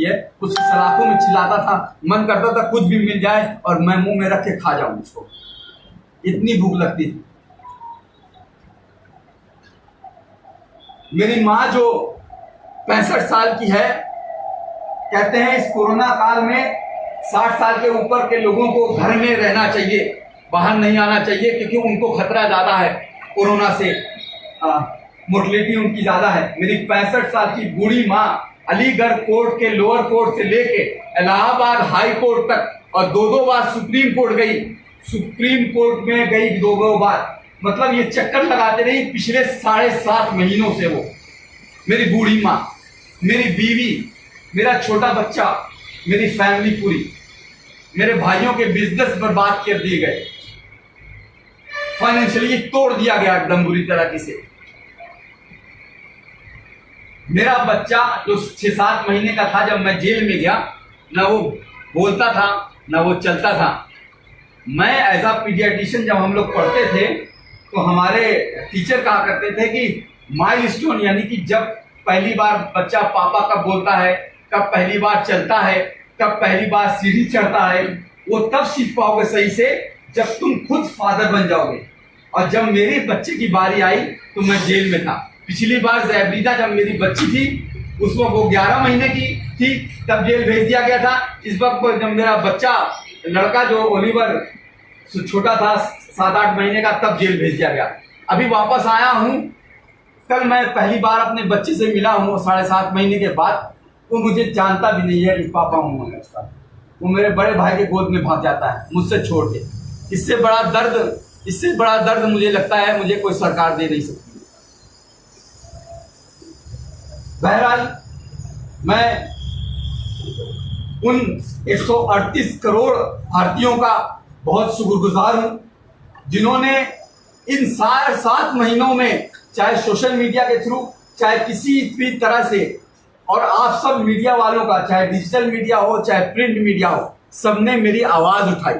है, उसकी सलाखों में चिल्लाता था, मन करता था कुछ भी मिल जाए और मैं मुंह में रख के खा जाऊं उसको, इतनी भूख लगती थी। मेरी माँ जो 65 साल की है, कहते हैं इस कोरोना काल में 60 साल के ऊपर के लोगों को घर में रहना चाहिए, बाहर नहीं आना चाहिए, क्योंकि उनको खतरा ज़्यादा है कोरोना से, मोर्टलिटी उनकी ज़्यादा है। मेरी 65 साल की बूढ़ी माँ अलीगढ़ कोर्ट के लोअर कोर्ट से लेके इलाहाबाद हाई कोर्ट तक और 2-2 बार सुप्रीम कोर्ट गई, सुप्रीम कोर्ट में गई 2-2 बार, मतलब ये चक्कर लगाते रही पिछले 7.5 महीनों से। वो मेरी बूढ़ी माँ, मेरी बीवी, मेरा छोटा बच्चा, मेरी फैमिली पूरी, मेरे भाइयों के बिजनेस बर्बाद कर दिए गए, फाइनेंशियली तोड़ दिया गया एकदम बुरी तरीके से। मेरा बच्चा जो 6-7 महीने का था जब मैं जेल में गया, ना वो बोलता था ना वो चलता था। मैं एज अ पीडियाट्रिशियन जब हम लोग पढ़ते थे तो हमारे टीचर कहा करते थे कि माइलस्टोन, यानी कि जब पहली बार बच्चा पापा कब बोलता है, कब पहली बार चलता है, कब पहली बार सीढ़ी चढ़ता है, वो तब सीख पाओगे सही से जब तुम खुद फादर बन जाओगे। और जब मेरे बच्चे की बारी आई तो मैं जेल में था। पिछली बार जैबरीदा जब मेरी बच्ची थी उस वक्त वो 11 महीने की थी, तब जेल भेज दिया गया था। इस वक्त जब मेरा बच्चा लड़का जो ओलिवर छोटा था 7-8 महीने का, तब जेल भेज दिया गया। अभी वापस आया हूँ, कल मैं पहली बार अपने बच्चे से मिला हूँ 7.5 महीने के बाद। वो मुझे जानता भी नहीं है कि पापा हूँ मैं उसका। वो मेरे बड़े भाई के गोद में भाग जाता है मुझसे छोड़ के। इससे बड़ा दर्द मुझे लगता है मुझे कोई सरकार दे नहीं सकती। बहरहाल मैं उन 138 करोड़ भारतीयों का बहुत शुक्रगुजार हूं जिन्होंने इन 7 महीनों में, चाहे सोशल मीडिया के थ्रू, चाहे किसी भी तरह से, और आप सब मीडिया वालों का, चाहे डिजिटल मीडिया हो चाहे प्रिंट मीडिया हो, सबने मेरी आवाज उठाई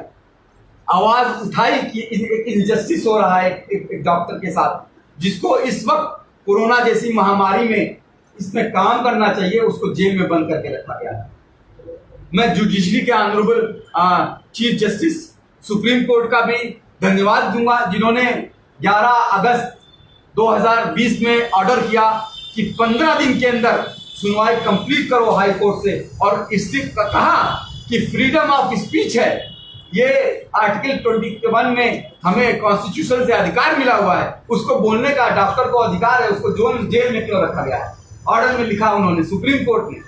कि एक इनजस्टिस हो रहा है एक डॉक्टर के साथ, जिसको इस वक्त कोरोना जैसी महामारी में इसमें काम करना चाहिए, उसको जेल में बंद करके रखा गया है। मैं जुडिशरी के honourable chief justice supreme court का भी धन्यवाद दूंगा जिन्होंने 11 अगस्त 2020 में ऑर्डर किया कि 15 दिन के अंदर सुनवाई कंप्लीट करो हाई कोर्ट से, और इससे कहा कि फ्रीडम ऑफ स्पीच है, ये आर्टिकल 21 में हमें कॉन्स्टिट्यूशन से अधिकार मिला हुआ है, उसको बोलने का डॉक्टर को अधिकार है, उसको जेल में क्यों रखा गया है, ऑर्डर में लिखा उन्होंने सुप्रीम कोर्ट ने।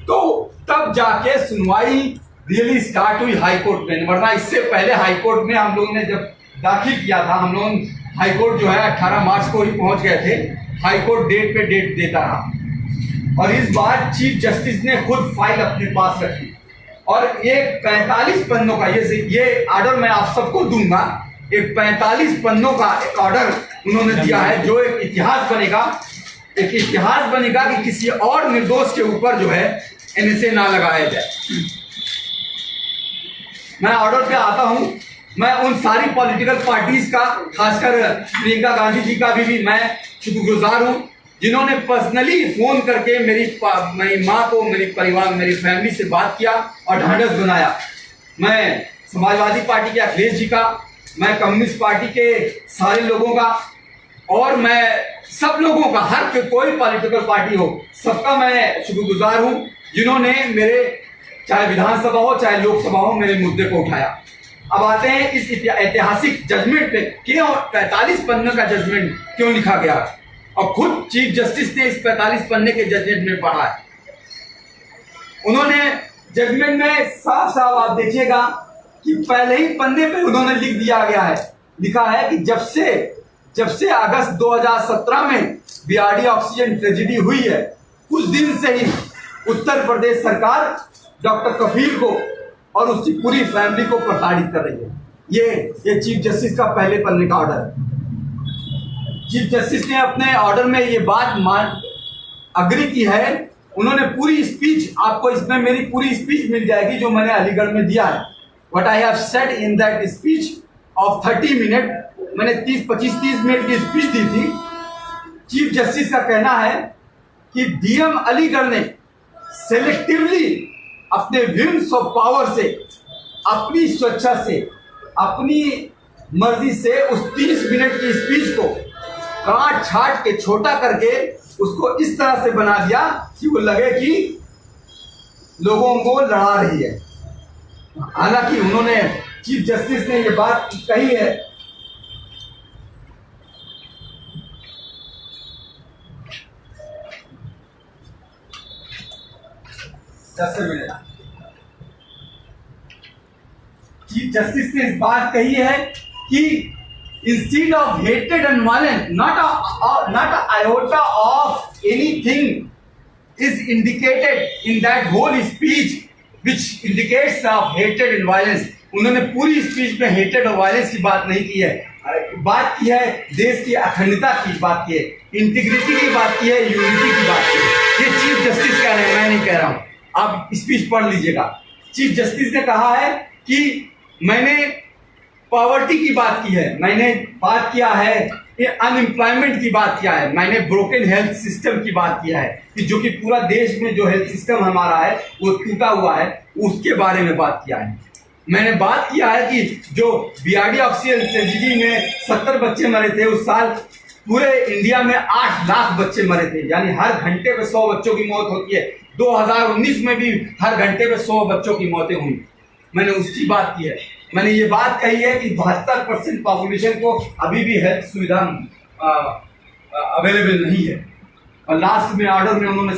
तो तब जाके सुनवाई रियली स्टार्ट हुई हाई कोर्ट में, वरना इससे पहले हाई कोर्ट में हम लोगों ने जब दाखिल किया था, हम लोग हाई कोर्ट जो है 18 मार्च को ही पहुंच गए थे, हाई कोर्ट डेट पे डेट देता रहा। और इस बार चीफ जस्टिस ने खुद फाइल अपने पास रखी और एक 45 पन्नों का ये ऑर्डर मैं आप सबको दूंगा, एक 45 पन्नों का एक ऑर्डर उन्होंने दिया है जो एक इतिहास बनेगा कि किसी और निर्दोष के ऊपर जो है एनएसए ना लगाया जाए। मैं ऑर्डर पे आता हूं, मैं उन सारी पॉलिटिकल पार्टीज का, खासकर प्रियंका गांधी जी का भी मैं शुक्रगुजार हूं जिन्होंने पर्सनली फोन करके मेरी माँ को, मेरी परिवार, मेरी फैमिली से बात किया और ढांढस बनाया। मैं समाजवादी पार्टी के अखिलेश जी का, मैं कम्युनिस्ट पार्टी के सारे लोगों का, और मैं सब लोगों का, हर कोई पॉलिटिकल पार्टी हो, सबका मैं शुक्रगुजार हूं जिन्होंने मेरे, चाहे विधानसभा हो चाहे लोकसभा हो, मेरे मुद्दे को उठाया। अब आते हैं इस ऐतिहासिक जजमेंट पे, क्यों 45 पन्ने का जजमेंट क्यों लिखा गया, और खुद चीफ जस्टिस ने इस 45 पन्ने के जजमेंट में पढ़ा है। उन्होंने जजमेंट में साफ साफ आप देखिएगा कि पहले ही पन्ने पे उन्होंने लिखा है कि जब से अगस्त 2017 में बीआरडी ऑक्सीजन ट्रेजेडी हुई है, उस दिन से ही उत्तर प्रदेश सरकार डॉक्टर कफील को और उसकी पूरी फैमिली को प्रताड़ित कर रही है। ये चीफ जस्टिस का पहले पन्ने का ऑर्डर है। चीफ जस्टिस ने अपने ऑर्डर में ये बात अग्री की है। उन्होंने पूरी स्पीच, आपको इसमें मेरी पूरी स्पीच मिल जाएगी जो मैंने अलीगढ़ में दिया है। What I have said in that speech of 30 minute, मैंने 25-30 मिनट की स्पीच दी थी। चीफ जस्टिस का कहना है कि डीएम अलीगढ़ ने सेलेक्टिवली अपने विम्स ऑफ पावर से, अपनी स्वेच्छा से, अपनी मर्जी से उस 30 मिनट की स्पीच को काट छाट के छोटा करके उसको इस तरह से बना दिया कि वो लगे कि लोगों को लड़ा रही है। हालांकि उन्होंने, चीफ जस्टिस ने ये बात कही है, चीफ जस्टिस ने इस बात कही है कि instead of hated and violence not a iota of anything is indicated in that whole speech which indicates of hatred and violence। उन्होंने पूरी स्पीच में हेटेड और वायलेंस की बात नहीं की है, बात की है देश की अखंडता की बात की है, इंटीग्रिटी की बात की है, यूनिटी की बात की है। ये चीफ जस्टिस कह रहे हैं, मैं नहीं कह रहा हूं। आप स्पीच पढ़ लीजिएगा। चीफ जस्टिस ने कहा है कि मैंने पॉवर्टी की बात की है, मैंने बात किया है कि अनएम्प्लॉयमेंट की बात किया है, मैंने ब्रोकन हेल्थ सिस्टम की बात किया है कि जो कि पूरा देश में जो हेल्थ सिस्टम हमारा है वो टूटा हुआ है, उसके बारे में बात किया है। मैंने बात किया है कि जो बीआरडी ऑक्सीजन ट्रेजेडी में 70 बच्चे मरे थे उस साल, पूरे इंडिया में 8 लाख बच्चे मरे थे, यानी हर घंटे पे 100 बच्चों की मौत होती है। 2019 में भी हर घंटे पे 100 बच्चों की मौतें हुई, मैंने उसकी बात की है। मैंने ये बात कही है कि 72% पॉपुलेशन को अभी भी हेल्थ सुविधा अवेलेबल नहीं है। और लास्ट में ऑर्डर में उन्होंने